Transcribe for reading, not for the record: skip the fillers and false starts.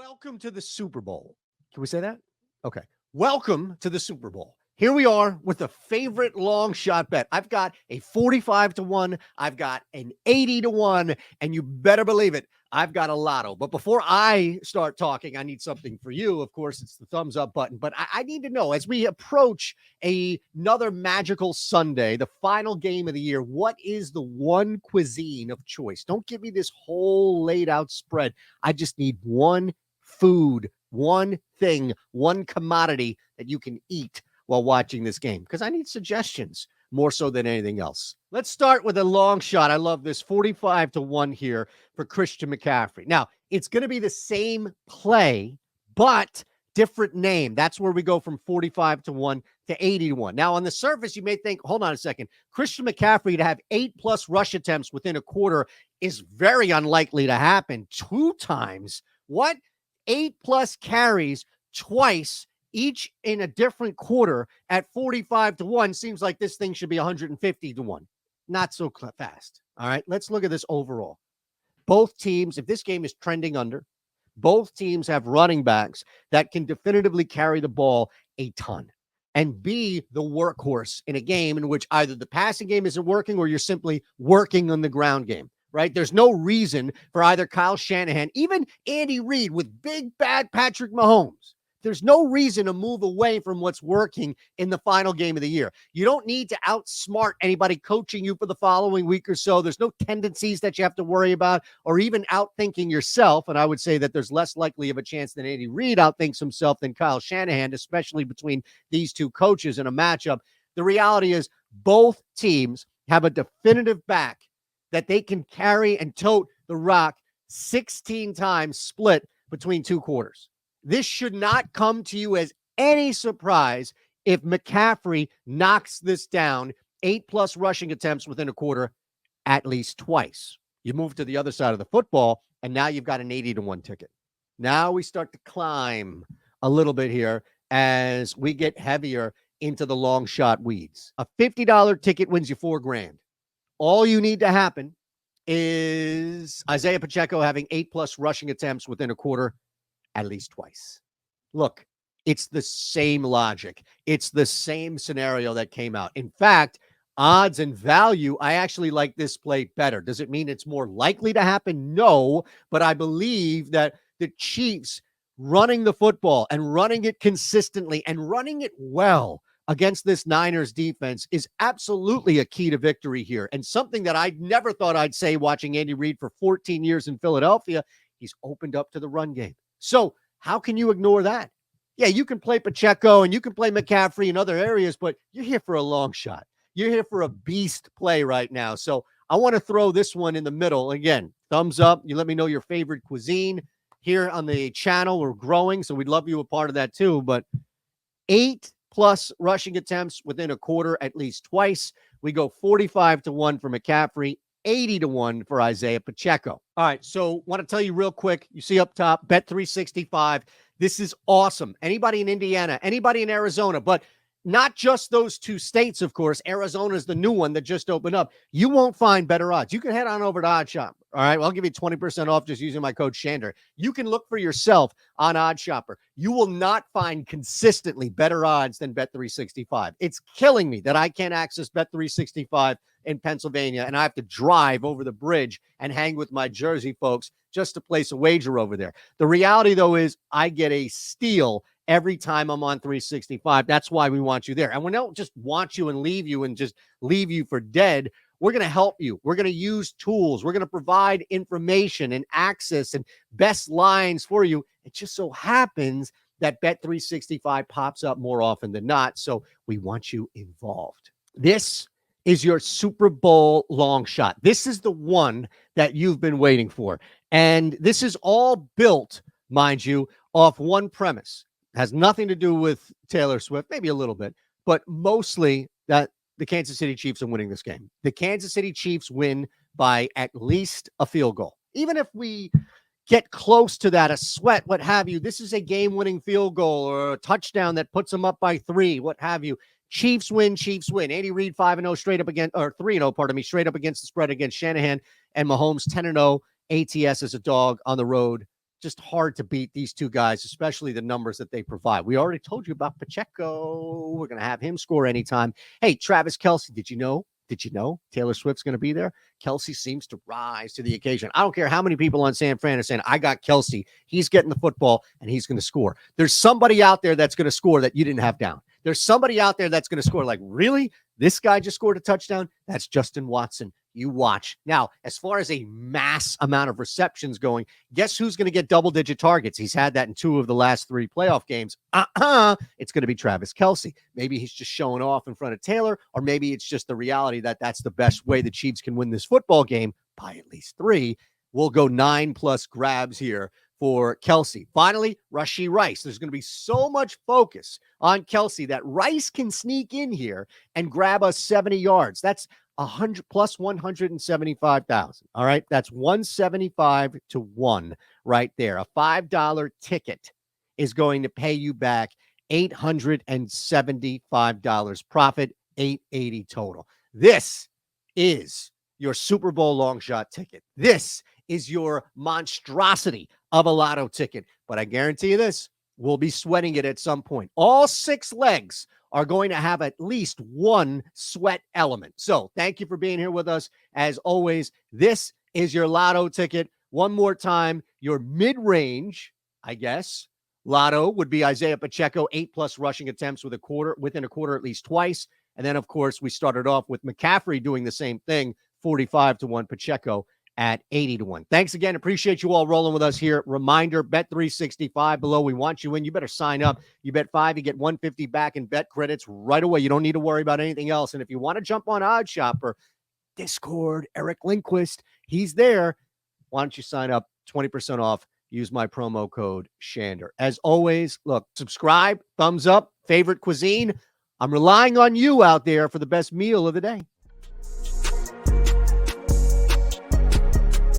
Welcome to the Super Bowl. Can we say that? Okay. Welcome to the Super Bowl. Here we are with a favorite long shot bet. I've got a 45 to 1, I've got an 80 to 1, and you better believe it, I've got a lotto. But before I start talking, I need something for you. Of course, it's the thumbs up button. But I need to know, as we approach another magical Sunday, the final game of the year, what is the one cuisine of choice? Don't give me this whole laid out spread. I just need one food, one thing, one commodity that you can eat while watching this game, because I need suggestions more so than anything else. Let's start with a long shot. I love this 45 to 1 here for Christian McCaffrey. Now, it's going to be the same play, but different name. That's where we go from 45 to 1 to 80 to 1. Now, on the surface, you may think, hold on a second, Christian McCaffrey to have 8+ rush attempts within a quarter is very unlikely to happen. 2 times. What? 8+ carries twice, each in a different quarter at 45 to 1. Seems like this thing should be 150 to 1. Not so fast. All right, let's look at this overall. Both teams, if this game is trending under, both teams have running backs that can definitively carry the ball a ton and be the workhorse in a game in which either the passing game isn't working or you're simply working on the ground game. Right? There's no reason for either Kyle Shanahan, even Andy Reid with big bad Patrick Mahomes. There's no reason to move away from what's working in the final game of the year. You don't need to outsmart anybody coaching you for the following week or so. There's no tendencies that you have to worry about or even outthinking yourself. And I would say that there's less likely of a chance that Andy Reid outthinks himself than Kyle Shanahan, especially between these two coaches in a matchup. The reality is both teams have a definitive back that they can carry and tote the rock 16 times split between 2 quarters. This should not come to you as any surprise if McCaffrey knocks this down 8+ rushing attempts within a quarter at least twice. You move to the other side of the football, and now you've got an 80 to 1 ticket. Now we start to climb a little bit here as we get heavier into the long shot weeds. A $50 ticket wins you $4,000. All you need to happen is Isaiah Pacheco having 8+ rushing attempts within a quarter at least twice. Look, it's the same logic. It's the same scenario that came out. In fact, odds and value, I actually like this play better. Does it mean it's more likely to happen? No, but I believe that the Chiefs running the football and running it consistently and running it well against this Niners defense is absolutely a key to victory here. And something that I never thought I'd say watching Andy Reid for 14 years in Philadelphia, he's opened up to the run game. So how can you ignore that? Yeah, you can play Pacheco and you can play McCaffrey in other areas, but you're here for a long shot. You're here for a beast play right now. So I want to throw this one in the middle. Again, thumbs up. You let me know your favorite cuisine here on the channel. We're growing, so we'd love you a part of that too. But 8+ rushing attempts within a quarter at least twice. We go 45 to 1 for McCaffrey, 80 to 1 for Isaiah Pacheco. All right, so want to tell you real quick, you see up top, Bet365. This is awesome. Anybody in Indiana, anybody in Arizona, but not just those 2 states, of course. Arizona is the new one that just opened up. You won't find better odds. You can head on over to OddsShopper. All right, well, I'll give you 20% off just using my code Shander. You can look for yourself on OddsShopper. You will not find consistently better odds than Bet365. It's killing me that I can't access Bet365 in Pennsylvania, and I have to drive over the bridge and hang with my Jersey folks just to place a wager over there. The reality, though, is I get a steal every time I'm on 365. That's why we want you there. And we don't just want you and leave you for dead. We're going to help you. We're going to use tools. We're going to provide information and access and best lines for you. It just so happens that Bet365 pops up more often than not. So we want you involved. This is your Super Bowl long shot. This is the one that you've been waiting for. And this is all built, mind you, off one premise. It has nothing to do with Taylor Swift, maybe a little bit, but mostly that the Kansas City Chiefs are winning this game. The Kansas City Chiefs win by at least a field goal. Even if we get close to that, a sweat, what have you, this is a game-winning field goal or a touchdown that puts them up by 3, what have you. Chiefs win, Chiefs win. Andy Reid 5-0 straight up against, or 3-0, pardon me, straight up against the spread against Shanahan, and Mahomes 10-0 ATS as a dog on the road just hard to beat these two guys, especially the numbers that they provide. We already told you about Pacheco. We're going to have him score anytime. Hey, Travis Kelce, did you know? Did you know Taylor Swift's going to be there? Kelce seems to rise to the occasion. I don't care how many people on San Fran are saying, I got Kelce. He's getting the football and he's going to score. There's somebody out there that's going to score that you didn't have down. There's somebody out there that's going to score like, really? This guy just scored a touchdown? That's Justin Watson. You watch. Now, as far as a mass amount of receptions going, guess who's going to get double-digit targets? He's had that in 2 of the last 3 playoff games. It's going to be Travis Kelce. Maybe he's just showing off in front of Taylor, or maybe it's just the reality that that's the best way the Chiefs can win this football game by at least 3. We'll go 9+ grabs here for Kelce. Finally, Rashee Rice. There's going to be so much focus on Kelce that Rice can sneak in here and grab us 70 yards. That's 100 plus 175,000. All right. That's 175 to 1 right there. A $5 ticket is going to pay you back $875 profit, $880 total. This is your Super Bowl long shot ticket. This is your monstrosity of a lotto ticket. But I guarantee you this, we'll be sweating it at some point. All 6 legs are going to have at least one sweat element. So thank you for being here with us. As always, this is your lotto ticket. One more time, your mid-range, I guess, lotto would be Isaiah Pacheco, 8+ rushing attempts within a quarter at least twice. And then, of course, we started off with McCaffrey doing the same thing, 45 to 1, Pacheco at 80 to 1. Thanks again. Appreciate you all rolling with us here. Reminder, bet 365 below. We want you in. You better sign up. You bet 5, you get 150 back in bet credits right away. You don't need to worry about anything else. And if you want to jump on Odd Shopper, Discord, Eric Lindquist, he's there. Why don't you sign up? 20% off. Use my promo code Shander. As always, look, subscribe, thumbs up, favorite cuisine. I'm relying on you out there for the best meal of the day.